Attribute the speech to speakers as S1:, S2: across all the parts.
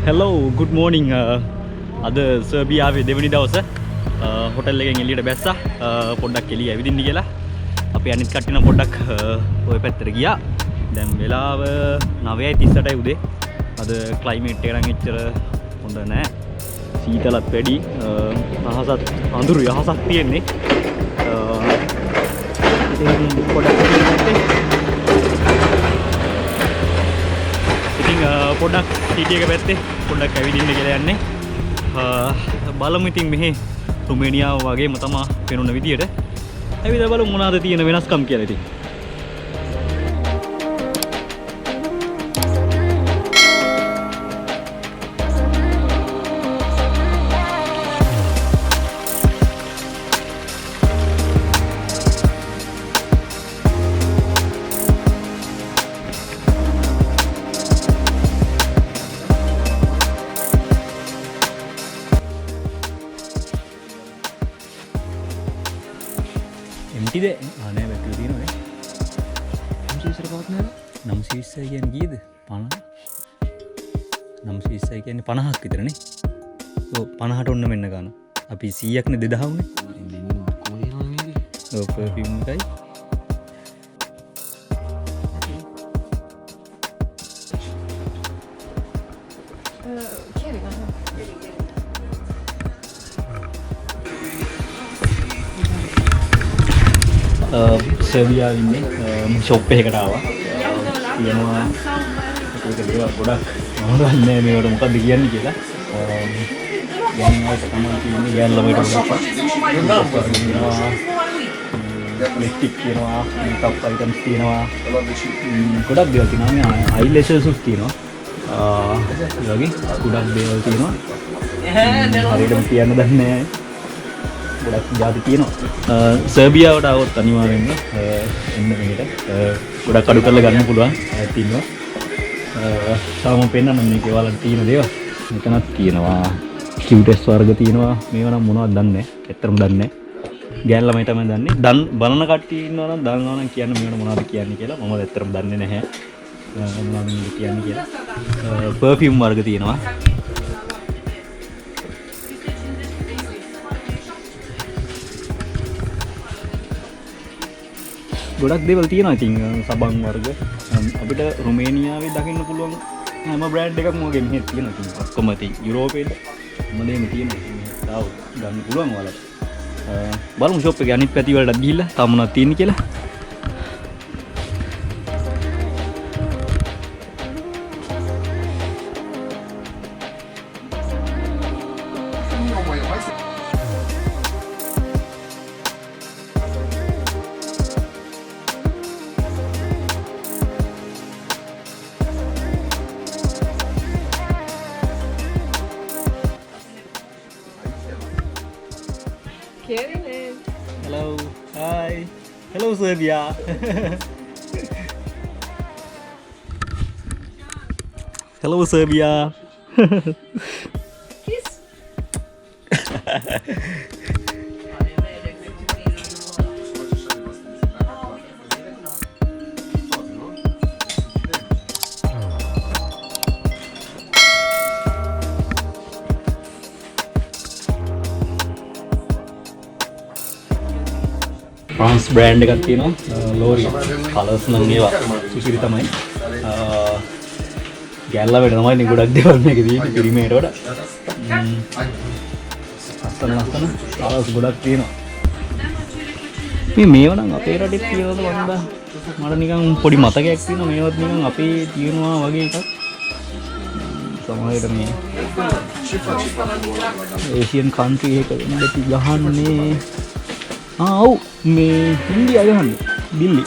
S1: hello good morning අද සර්බියාවේ දෙවනි දවස හොටල් එකෙන් එළියට බැස්සා පොඩ්ඩක් එළිය ඇවිදින්න කියලා අපි අනිත් කට්ටිය නම් පොඩ්ඩක් ඔය පැත්තට ගියා දැන් වෙලාව 9:38යි උදේ අද ක්ලයිමේට් එක නම් එච්චර හොඳ නෑ සීතලත් වැඩි අහසත් අඳුරු යහසක් තියෙන්නේ ඉතින් පොඩ්ඩක් පොඩ්ඩක් සිටි එක පැත්තේ පොඩ්ඩක් ඇවිදින්න කියලා යන්නේ බලමු ඉතින් මෙහි රුමේනියාව වගේම තමයි පෙනුන විදියට ඇවිදලා බලමු මොනවාද තියෙන වෙනස්කම් කියලා ඉතින් empty de ane battery තියෙනවනේ 920 පවත් නේද 920 කියන්නේ කීයද 50 920 කියන්නේ 50ක් විතරනේ ඔව් 50ට ඔන්න මෙන්න ගන්න අපි 100ක් නේ 2000 උනේ කොහේ යනවද මේක ඔව් perfume එකයි සර්බියාවේ ඉන්නේ ෂොප් එකකට ආවා. කියනවා ඒක දේවල් ගොඩක් මම දන්නේ මේවට මොකද්ද කියන්නේ කියලා. යන්නේ ආයෙත් තමයි කියන්නේ ගෑන් ළමයට මොකක්ද. ලිප්ස්ටික් තියෙනවා, මේකප් අයිටම්ස් තියෙනවා. ගොඩක් දේවල් තියෙනවා. මේ අයිලැෂස් තියෙනවා. ඒ වගේ ගොඩක් දේවල් තියෙනවා. හරියටම කියන්න දන්නේ නැහැ. ගොඩක් ජාති තියෙනවා සර්බියාවට આવොත් අනිවාර්යෙන්ම එන්න මෙහෙට ගොඩක් අඩු කරලා ගන්න පුළුවන් තියෙනවා තාම පෙන්නන්න මේකේ වලට තියෙන දේවල් මෙතනක් තියෙනවා කිව්ටස් වර්ග තියෙනවා මේවා නම් මොනවද දන්නේ නැහැ ඇත්තටම දන්නේ නැහැ ගෑන් ළමයි තමයි දන්නේ බලන කට්ටිය ඉන්නවා නම් දන්නවා නම් කියන්න මේවට මොනවද කියන්නේ කියලා මම ඇත්තටම දන්නේ නැහැ මොනවද මේක කියන්නේ කියලා පර්ෆියුම් වර්ග තියෙනවා ගොඩක් දේවල් තියෙනවා ඉතින් සබන් වර්ග අපිට රුමේනියාවේ දකින්න පුළුවන් හැම බ්‍රෑන්ඩ් එකක්ම වගේ මෙහෙ තියෙනවා ඉතින් ඔක්කොම ඉතින් යුරෝපේට මොනදේම තියෙනවා ඉතින් මෙහෙ තාව ගන්න පුළුවන් ඔයාලට බලමු ෂොප් එකේ අනිත් පැති වලට ගිහිල්ලා තාම මොනවද තියෙන්නේ කියලා Hello, hi, hello Serbia. Hello Serbia.
S2: Kiss.
S1: France brand එකක් තියෙනවා ලෝරි කලර්ස් නම් ඒවා සුසිරි තමයි ගෑල්ලා වෙන තමයි නේ ගොඩක් දේවල් මේකේ තියෙන්නේ පිරිමේට වඩා ලස්සන කලර්ස් ගොඩක් තියෙනවා මේව නම් අපේ රටේ තියෙනවද වන්දා මට නිකන් පොඩි මතකයක් තියෙනවා මේවත් නිකන් අපේ තියෙනවා වගේ එකක් සමහරවිට මේ ඒසියන් කන්ට්‍රි එකක වෙන්න ගහන්නේ ඔව් මේ ඉන්දියා ගහන්නේ දිල්ලි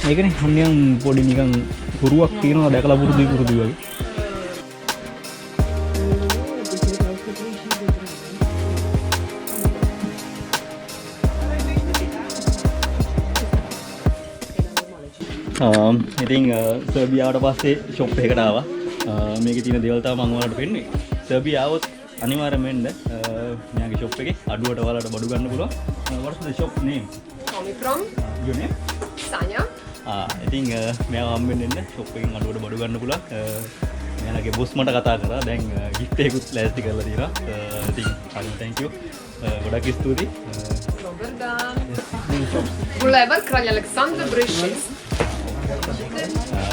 S1: ඒකනේ හම්නියන් පොඩි නිකන් පුරුවක් තියෙනවා දැකලා පුරුදු වගේ ඉතින් සර්බියාවට පස්සේ ෂොප් එකකට ආවා මේකේ තියෙන දේවල් තමයි මම ඔයාලට පෙන්නුවේ සර්බියාවොත් අනිවාර්යයෙන්ම එන්න මෙයාගේ ෂොප් එකේ අඩුවට ඔයාලට බඩු ගන්න පුළුවන් what's the shop name
S2: Coming from
S1: your name
S2: Sanya.
S1: ඉතින් මෙයා හම්බෙන්න එන්න ෂොප් එකෙන් අඩුවට බඩු ගන්න පුළුවන් මෙයාගේ බොස් මට කතා කරා. දැන් gift එකකුත් ලෑස්ති කරලා තියෙනවා. ඉතින් thank you. ගොඩක් ස්තුතියි.
S2: Boulevard Kralj Alexander Brishis.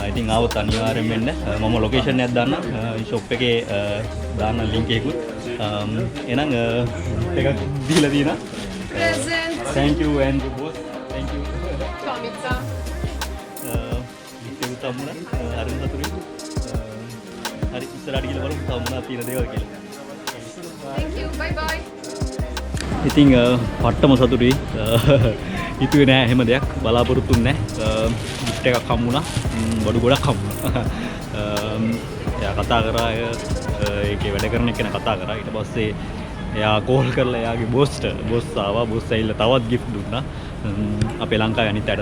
S1: ඉතින් ආවොත් අනිවාර්යෙන් වෙන්න. මම ලොකේෂන් එකක් දාන්න. ෂොප් එකේ දාන්න ලින්ක් එකකුත්. එහෙනම් එකක් දීලා තියෙනවා.
S2: Present.
S1: Thank you and boss. Thank you.
S2: Tomica.
S1: gift එකකුත් අම්මුණා. හරිම සතුටුයි. හරි ඉස්සරහට ගිහලා බලමු තව මොනවද තියෙන දේවල් කියලා.
S2: Thank you. Bye bye.
S1: ඉතින් පට්ටම සතුටුයි. හිතුවේ නෑ එහෙම දෙයක් බලාපොරොත්තු නැහැ. gift එකක් හම්බුණා. බඩු ගොඩක් හම්බුණා. එයා කතා කරා ඒකේ වැඩ කරන කෙනා කතා කරා. ඊට පස්සේ එයා කෝල් කරලා එයාගේ බොස් ආවා. බොස් ඇවිල්ලා තවත් gift දුන්නා. අපේ ලංකාවේ අනිත් අයට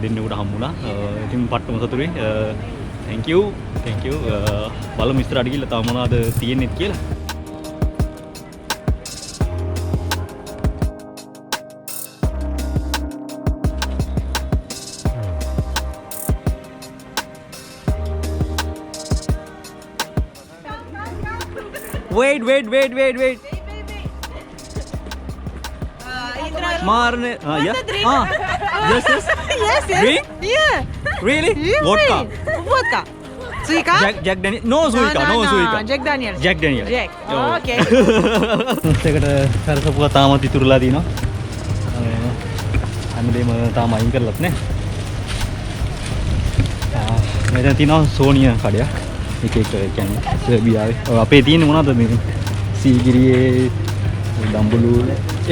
S1: දෙන්නෙකුට හම්බුණා. ඉතින් පට්ටම සතුටුයි. thank you. බලමු ඉස්සරහට ගිහලා තව මොනවද තියෙන්නේ කියලා. Wait. Marne. Yeah. Yes.
S3: Yes.
S1: Drink?
S3: Yeah.
S1: Really?
S3: Yeah.
S1: Vodka.
S3: Vodka. Suika?
S1: Jack Daniel. No Suika.
S3: Jack Daniel.
S1: Jack Daniel.
S3: Jack.
S1: Oh.
S3: Okay.
S1: ඒකට කරසපුවා තාමත් ඉතුරුලා තිනවා. හැමදේම තාම අයින් කරලත් නේ. මෙතන තියෙනවා සෝනියා කඩයක්. එක කියන්නේ සර්බියාවේ. අපේ තියෙන මොනවද මේ සීගිරියේ දම්බුලු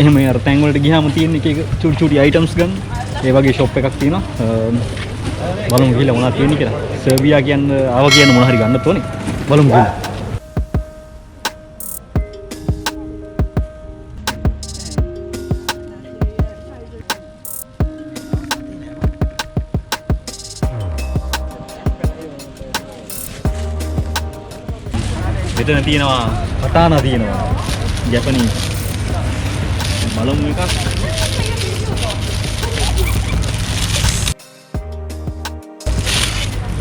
S1: එහෙම අර තැන් වලට ගියාම තියෙන එක චුටි අයිටම්ස් ගන්න. ඒ වගේ ෂොප් එකක් තියෙනවා. බලමු ගිහලා මොනවද තියෙන්නේ කියලා. සර්බියා කියන්නේ ආව කියන මොන හරි ගන්නත් ඕනේ. බලමු ගිහලා. මෙතන තියෙනවා කතානා තියෙනවා ජපනීස් බලමු එකක්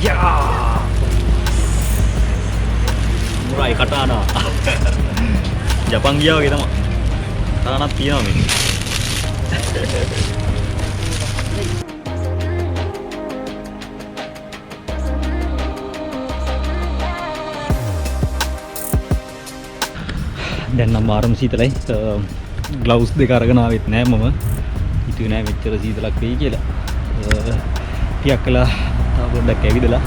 S1: යා මුරයි කතානා ජපන් ගියා වගේ තමයි කතානාක් තියෙනවා මේක දැන් නම් ආරම සීතලයි ග්ලව්ස් දෙක අරගෙන ආවෙත් නෑ මම හිතුවේ නෑ මෙච්චර සීතලක් වෙයි කියලා ටිකක් කළා තව පොඩ්ඩක් ඇවිදලා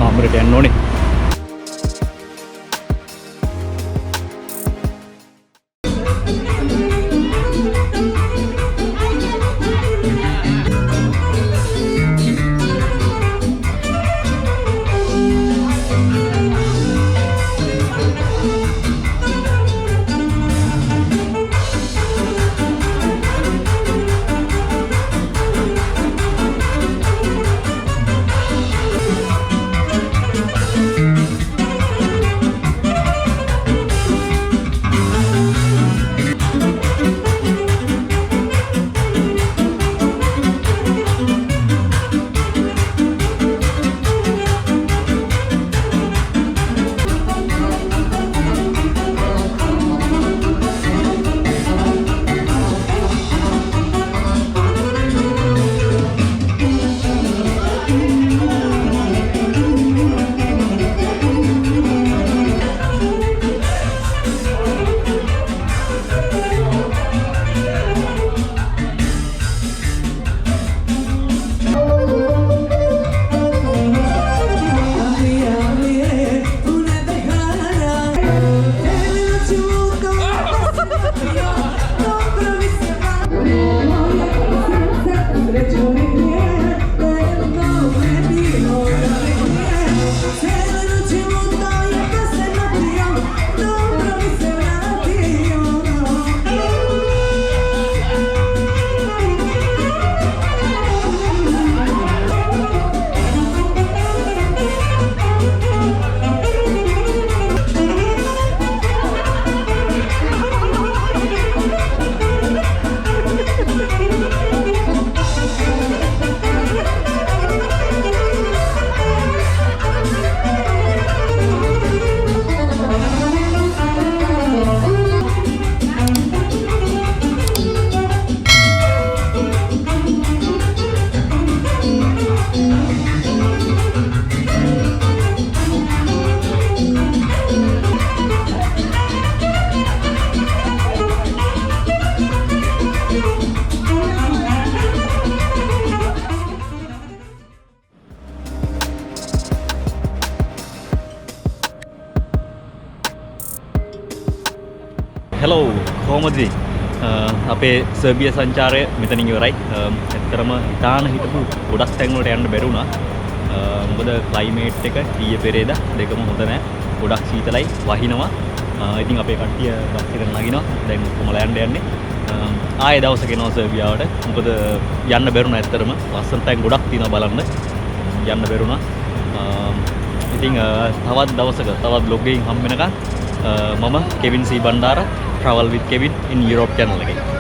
S1: කාමරේට යන්න ඕනේ හෙලෝ කොහොමද අපේ සර්බිය සංචාරය මෙතනින් ඉවරයි. ඇත්තටම ඉතාලම හිටපු ගොඩක් තැන් වලට යන්න බැරි වුණා. මොකද ක්ලයිමේට් එක ඊයේ පෙරේදා දෙකම හොඳ නැහැ. ගොඩක් සීතලයි වහිනවා. ඉතින් අපේ කට්ටිය බස් එකට නගිනවා. දැන් කොහමලා යන්නේ. ආයෙ දවසක එනවා සර්බියාවට. මොකද යන්න බැරුණා ඇත්තටම. ලස්සන තැන් ගොඩක් තියෙනවා බලන්න. යන්න බැරුණා. ඉතින් තවත් දවසක තවත් බ්ලොග් එකකින් හම්බ වෙනකන් මම Kevin C Bandara travel with Kevin in Europe channel එකේ